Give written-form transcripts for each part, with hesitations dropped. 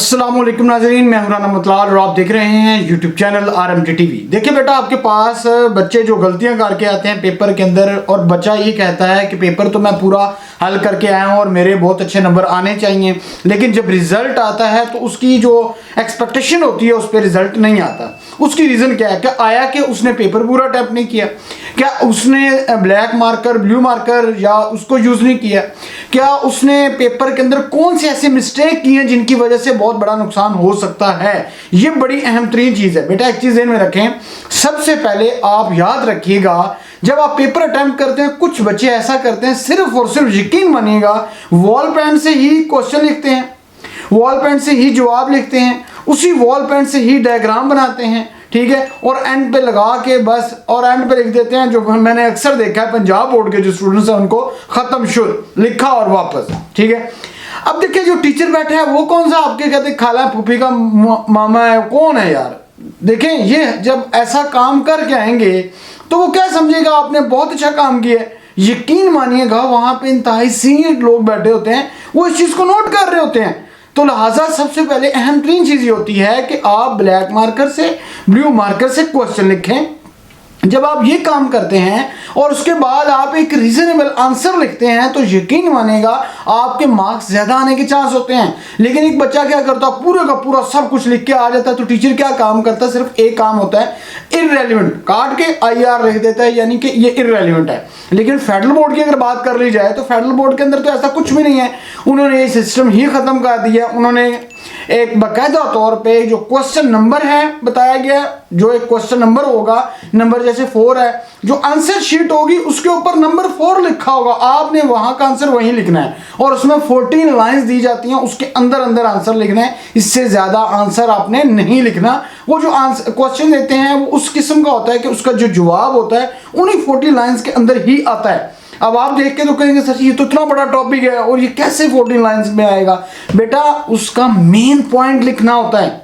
अस्सलाम वालेकुम नाज़रीन, मैं हूं राना मतलाल और आप देख रहे हैं यूट्यूब चैनल आरएमटी टीवी। देखिए बेटा, आपके पास बच्चे जो गलतियां करके आते हैं पेपर के अंदर और बच्चा ये कहता है कि पेपर तो मैं पूरा हल करके आया हूं और मेरे बहुत अच्छे नंबर आने चाहिए, लेकिन जब रिजल्ट आता है तो उसकी जो एक्सपेक्टेशन होती है उस पर रिजल्ट नहीं आता। उसकी रीज़न क्या है? क्या आया कि उसने पेपर पूरा अटैम्प्ट नहीं किया, क्या उसने ब्लैक मार्कर ब्लू मार्कर या उसको यूज़ नहीं किया, क्या उसने पेपर के अंदर कौन से ऐसे मिस्टेक किए हैं जिनकी वजह से बहुत बड़ा नुकसान हो सकता है। ये बड़ी अहम तरीन चीज़ है बेटा, एक चीज़ ध्यान में रखें। सबसे पहले आप याद रखिएगा, जब आप पेपर अटेम्प्ट करते हैं कुछ बच्चे ऐसा करते हैं, सिर्फ और सिर्फ यकीन मानिएगा वॉल पेन से ही क्वेश्चन लिखते हैं, वॉल पेन से ही जवाब लिखते हैं, उसी वॉल पेन से ही डायग्राम बनाते हैं, ठीक है, और एंड पे लगा के बस और एंड पे लिख देते हैं। जो मैंने अक्सर देखा है पंजाब बोर्ड के जो स्टूडेंट्स हैं उनको खत्म शुरू लिखा और वापस, ठीक है। अब देखिए जो टीचर बैठे हैं वो कौन सा आपके कहते खाला फूफी का मामा है, कौन है यार। देखें ये जब ऐसा काम करके आएंगे तो वो क्या समझेगा आपने बहुत अच्छा काम किया है। यकीन मानिएगा वहां पे इंतहाई सीनियर लोग बैठे होते हैं, वो इस चीज को नोट कर रहे होते हैं। तो लिहाजा सबसे पहले अहम तीन चीज ये होती है कि आप ब्लैक मार्कर से ब्लू मार्कर से क्वेश्चन लिखें। जब आप ये काम करते हैं और उसके बाद आप एक रीजनेबल आंसर लिखते हैं तो यकीन मानेगा आपके मार्क्स ज्यादा आने के चांस होते हैं। लेकिन एक बच्चा क्या करता है, पूरे का पूरा सब कुछ लिख के आ जाता है, तो टीचर क्या काम करता है, सिर्फ एक काम होता है, इररेलेवेंट काट के IR लिख देता है, यानी कि ये इररेलेवेंट है। लेकिन फेडरल बोर्ड की अगर बात कर ली जाए तो फेडरल बोर्ड के अंदर तो ऐसा कुछ भी नहीं है, उन्होंने ये सिस्टम ही खत्म कर दिया। उन्होंने एक बाकायदा तौर पे जो क्वेश्चन नंबर है बताया गया, जो एक क्वेश्चन नंबर होगा, नंबर जैसे 4 है, जो आंसर शीट होगी उसके ऊपर नंबर 4 लिखा होगा, आपने वहां का आंसर वहीं लिखना है और उसमें 14 लाइंस दी जाती हैं, उसके अंदर अंदर आंसर लिखना है, इससे ज्यादा आंसर आपने नहीं लिखना। वो जो आंसर क्वेश्चन देते हैं वो उस किस्म का होता है कि उसका जो जवाब होता है उन्हीं 40 लाइंस के अंदर ही आता है। अब आप देख के तो कहेंगे सर ये तो इतना बड़ा टॉपिक है और ये कैसे 14 लाइंस में आएगा। बेटा उसका मेन पॉइंट लिखना होता है।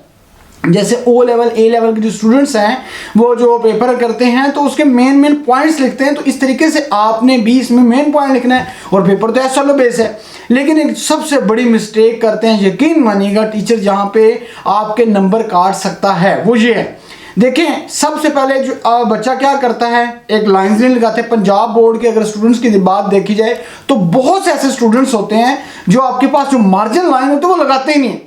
जैसे O लेवल A लेवल के जो स्टूडेंट्स हैं वो जो पेपर करते हैं तो उसके मेन पॉइंट्स लिखते हैं, तो इस तरीके से आपने भी इसमें मेन पॉइंट लिखना है और पेपर तो ऐसा लो बेस है। लेकिन एक सबसे बड़ी मिस्टेक करते हैं, यकीन मानिएगा टीचर जहां पे आपके नंबर काट सकता है वो ये है। देखें सबसे पहले जो बच्चा क्या करता है, एक लाइंस नहीं लगाते। पंजाब बोर्ड के अगर स्टूडेंट्स की बात देखी जाए तो बहुत से ऐसे स्टूडेंट्स होते हैं जो आपके पास जो मार्जिन लाइन होती है वो लगाते ही नहीं।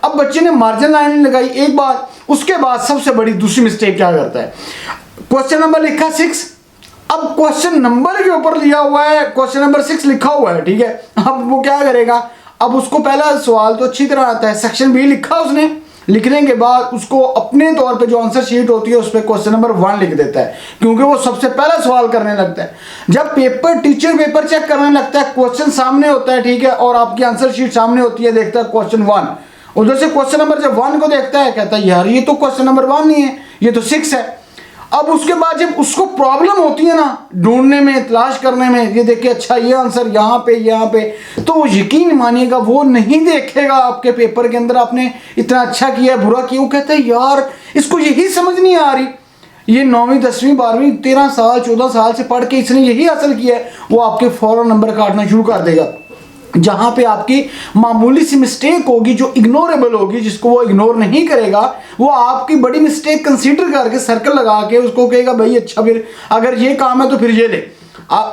अब बच्चे ने मार्जिन लाइन नहीं लगाई एक बार, उसके बाद सबसे बड़ी दूसरी मिस्टेक क्या करता है, क्वेश्चन नंबर लिखा 6, अब क्वेश्चन नंबर के ऊपर लिया हुआ है क्वेश्चन नंबर 6 लिखा हुआ है, ठीक है। अब वो क्या करेगा, अब उसको पहला सवाल तो अच्छी तरह आता है, सेक्शन B लिखा उसने, लिखने के बाद उसको अपने तौर पे जो आंसर शीट होती है उस पर क्वेश्चन नंबर 1 लिख देता है, क्योंकि वो सबसे पहला सवाल करने लगता है। जब टीचर पेपर चेक करने लगता है, क्वेश्चन सामने होता है, ठीक है, और आपकी आंसर शीट सामने होती है, देखता है क्वेश्चन 1, उधर से क्वेश्चन नंबर जब 1 को देखता है कहता है यार ये तो क्वेश्चन नंबर 1 नहीं है, ये तो 6 है। अब उसके बाद जब उसको प्रॉब्लम होती है ना ढूंढने में, तलाश करने में, ये देखिए अच्छा ये आंसर यहाँ पे, तो यकीन मानिएगा वो नहीं देखेगा आपके पेपर के अंदर आपने इतना अच्छा किया बुरा किया, वो कहता है यार इसको यही समझ नहीं आ रही, ये 9वीं 10वीं 12वीं 13 साल 14 साल से पढ़ के इसने यही हासिल किया है, वो आपके फौरन नंबर काटना शुरू कर देगा। जहां पे आपकी मामूली सी मिस्टेक होगी जो इग्नोरेबल होगी, जिसको वो इग्नोर नहीं करेगा, वो आपकी बड़ी मिस्टेक कंसीडर करके सर्कल लगा के उसको कहेगा भाई अच्छा फिर अगर ये काम है तो फिर ये ले।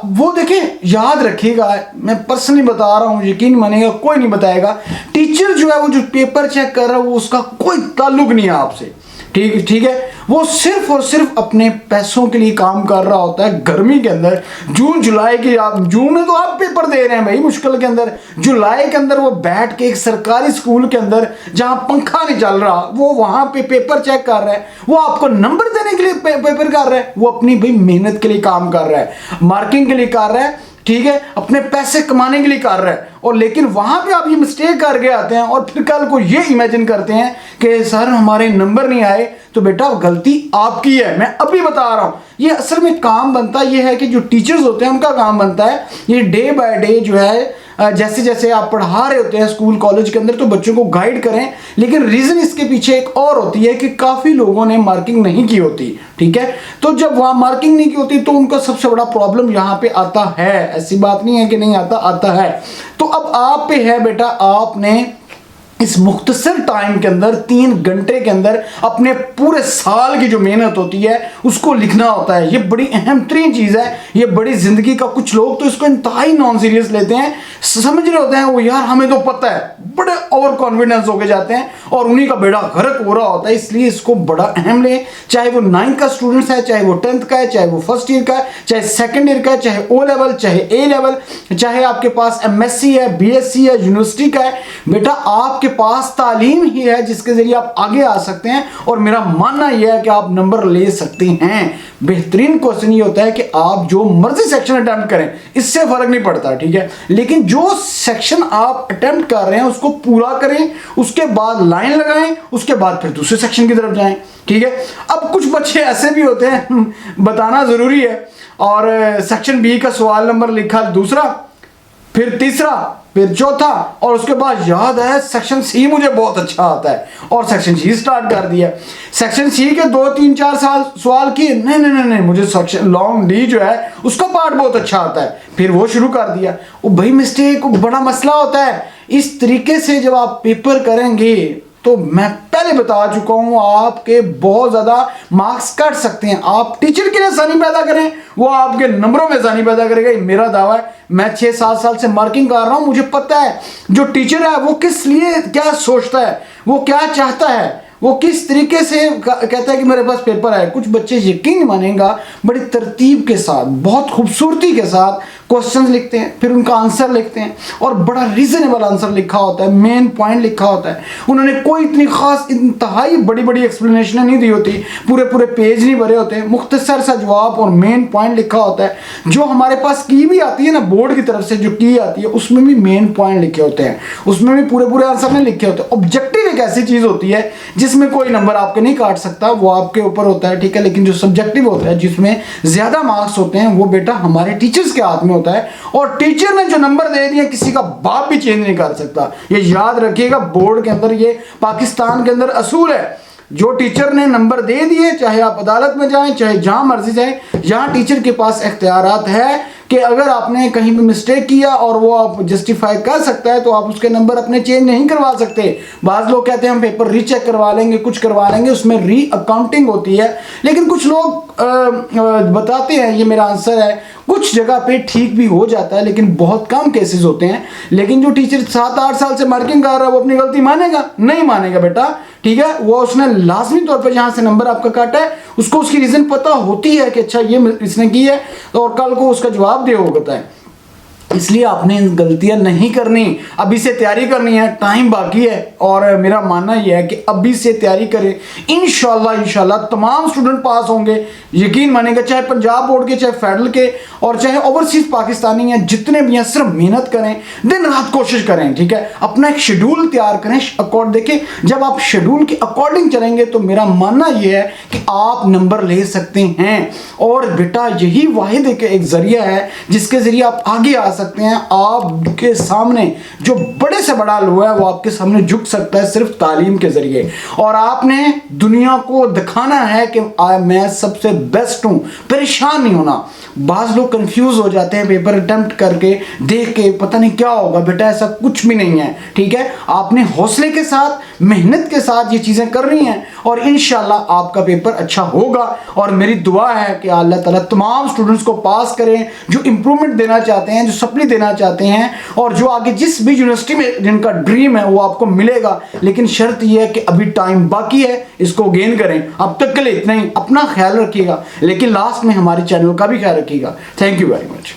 वो देखें याद रखिएगा, मैं पर्सनली बता रहा हूं, यकीन मानिएगा कोई नहीं बताएगा, टीचर जो है वो जो पेपर चेक कर रहा है वो उसका कोई ताल्लुक नहीं है आपसे, ठीक है। वो सिर्फ और सिर्फ अपने पैसों के लिए काम कर रहा होता है। गर्मी के अंदर जून जुलाई की, आप जून में तो आप पेपर दे रहे हैं भाई मुश्किल के अंदर, जुलाई के अंदर वो बैठ के एक सरकारी स्कूल के अंदर जहां पंखा नहीं चल रहा वो वहां पे पेपर चेक कर रहा है, वो आपको नंबर देने के लिए पेपर कर रहा है, वो अपनी भाई मेहनत के लिए काम कर रहा है, मार्किंग के लिए कर रहा है, ठीक है, अपने पैसे कमाने के लिए कर रहा है। और लेकिन वहां पे आप ये मिस्टेक करके आते हैं और फिर कल को ये इमेजिन करते हैं कि सर हमारे नंबर नहीं आए, तो बेटा गलती आपकी है। मैं अभी बता रहा हूं, ये असल में काम बनता ये है कि जो टीचर्स होते हैं उनका काम बनता है ये डे बाय डे जो है जैसे जैसे आप पढ़ा रहे होते हैं स्कूल कॉलेज के अंदर तो बच्चों को गाइड करें। लेकिन रीजन इसके पीछे एक और होती है कि काफी लोगों ने मार्किंग नहीं की होती, ठीक है। तो जब वहां मार्किंग नहीं की होती तो उनका सबसे बड़ा प्रॉब्लम यहाँ पे आता है, ऐसी बात नहीं है कि नहीं आता, आता है। तो अब आप पे है बेटा, आपने इस मुख्तसर टाइम के अंदर 3 घंटे के अंदर अपने पूरे साल की जो मेहनत होती है उसको लिखना होता है। ये बड़ी अहम तरीन चीज़ है, ये बड़ी ज़िंदगी का। कुछ लोग तो इसको इंतहाई नॉन सीरियस लेते हैं, समझ रहे होते हैं वो यार हमें तो पता है, बड़े ओवर कॉन्फिडेंस होके जाते हैं और उन्हीं का बेड़ा गर्क हो रहा होता है। इसलिए इसको बड़ा अहम लें, चाहे वो 9th का स्टूडेंट्स है, चाहे वो 10th का है, चाहे वो फर्स्ट ईयर का है, चाहे सेकेंड ईयर का है, चाहे ओ लेवल, चाहे ए लेवल, चाहे आपके पास MSc है, BSc है, यूनिवर्सिटी का है। बेटा आपके पास तालीम ही है जिसके जरिए आप आगे आ सकते हैं और मेरा मानना यह है कि आप नंबर ले सकते हैं। बेहतरीन क्वेश्चन ये होता है कि आप जो मर्जी सेक्शन अटेम्प्ट करें, इससे फर्क नहीं पड़ता, ठीक है, लेकिन जो सेक्शन आप अटेम्प्ट कर रहे हैं उसको पूरा करें, उसके बाद लाइन लगाएं, उसके बाद फिर दूसरे सेक्शन की तरफ जाएं, ठीक है। अब कुछ बच्चे ऐसे भी होते हैं, बताना जरूरी है, और सेक्शन बी का सवाल नंबर लिखा दूसरा, फिर तीसरा, फिर चौथा, और उसके बाद याद है सेक्शन सी मुझे बहुत अच्छा आता है और सेक्शन सी स्टार्ट कर दिया। सेक्शन सी के 2 3 4 साल सवाल किए, नहीं नहीं नहीं मुझे सेक्शन लॉन्ग डी जो है उसका पार्ट बहुत अच्छा आता है, फिर वो शुरू कर दिया। वो भाई मिस्टेक बड़ा मसला होता है। इस तरीके से जब आप पेपर करेंगे तो मैं पहले बता चुका हूं आपके बहुत ज्यादा मार्क्स कट सकते हैं। आप टीचर के लिए आसानी पैदा करें, वो आपके नंबरों में आसानी पैदा करेगा, ये मेरा दावा है। मैं 6-7 साल से मार्किंग कर रहा हूं, मुझे पता है जो टीचर है वो किस लिए क्या सोचता है, वो क्या चाहता है, वो किस तरीके से कहता है कि मेरे पास पेपर है। कुछ बच्चे यकीन मानेगा बड़ी तरतीब के साथ, बहुत खूबसूरती के साथ क्वेश्चंस लिखते हैं, फिर उनका आंसर लिखते हैं और बड़ा रीजनेबल आंसर लिखा होता है, मेन पॉइंट लिखा होता है। उन्होंने कोई इतनी खास इंतहाई बड़ी बड़ी एक्सप्लेनेशन नहीं दी होती, पूरे पूरे पेज नहीं भरे होते, मुख्तसर सा जवाब और मेन पॉइंट लिखा होता है। जो हमारे पास की भी आती है ना बोर्ड की तरफ से, जो की आती है उसमें भी मेन पॉइंट लिखे होते हैं, उसमें भी पूरे पूरे आंसर नहीं लिखे होते। ऑब्जेक्टिव एक ऐसी चीज होती है जिसमें कोई नंबर आपके नहीं काट सकता, वो आपके ऊपर होता है, ठीक है, लेकिन जो सब्जेक्टिव होता है जिसमें ज्यादा मार्क्स होते हैं वो बेटा हमारे टीचर्स के हाथ में होता है। और टीचर ने जो नंबर दे दिया किसी का बाप भी चेंज नहीं कर सकता, ये याद रखिएगा। बोर्ड के अंदर, ये पाकिस्तान के अंदर असूल है, जो टीचर ने नंबर दे दिए, चाहे आप अदालत में जाएं, चाहे जहां मर्जी जाएं, यहां टीचर के पास इख्तियारात है कि अगर आपने कहीं भी मिस्टेक किया और वो आप जस्टिफाई कर सकता है तो आप उसके नंबर अपने चेंज नहीं करवा सकते। बाज़ लोग कहते हैं हम पेपर रीचेक करवा लेंगे, कुछ करवा लेंगे, उसमें री अकाउंटिंग होती है। लेकिन कुछ लोग बताते हैं ये मेरा आंसर है, कुछ जगह पे ठीक भी हो जाता है लेकिन बहुत कम केसेस होते हैं। लेकिन जो टीचर 7-8 साल से मार्किंग कर रहा है वो अपनी गलती मानेगा? नहीं मानेगा बेटा, ठीक है। वो उसने लाजमी तौर पर जहां से नंबर आपका काटा है उसको उसकी रीजन पता होती है कि अच्छा ये इसने की है और कल को उसका जवाब दे होता है। इसलिए आपने गलतियां नहीं करनी, अभी से तैयारी करनी है, टाइम बाकी है। और मेरा मानना यह है कि अभी से तैयारी करें, इंशाल्लाह तमाम स्टूडेंट पास होंगे, यकीन मानेगा, चाहे पंजाब बोर्ड के, चाहे फेडरल के और चाहे ओवरसीज पाकिस्तानी हैं, जितने भी हैं सिर्फ मेहनत करें, दिन रात कोशिश करें, ठीक है। अपना एक शेड्यूल तैयार करें, अकॉर्ड देखें, जब आप शेड्यूल के अकॉर्डिंग चलेंगे तो मेरा मानना यह है कि आप नंबर ले सकते हैं। और बेटा यही वाहिद एक जरिया है जिसके जरिए आप आगे आ सकते हैं। आपके सामने जो बड़े से बड़ा लोहा है वो आपके सामने झुक सकता है सिर्फ तालीम के जरिए। और आपने दुनिया को दिखाना है कि मैं सबसे बेस्ट हूं, परेशान नहीं होना। बाज लोग कंफ्यूज हो जाते हैं पेपर अटेम्प्ट करके, देख के पता नहीं क्या होगा। बेटा ऐसा कुछ भी नहीं है, ठीक है। आपने हौसले के साथ, मेहनत के साथ ये चीजें करनी है और इंशाल्लाह आपका पेपर अच्छा होगा। और मेरी दुआ है कि अल्लाह ताला तमाम स्टूडेंट्स को पास करें जो इंप्रूवमेंट देना चाहते हैं, जो सप्ली देना चाहते हैं और जो आगे जिस भी यूनिवर्सिटी में जिनका ड्रीम है वो आपको मिलेगा। लेकिन शर्त यह है कि अभी टाइम बाकी है, इसको गेन करें। अब तक के लिए इतना ही, अपना ख्याल रखिएगा, लेकिन लास्ट में हमारे चैनल का भी ख्याल रखिएगा। Thank you very much.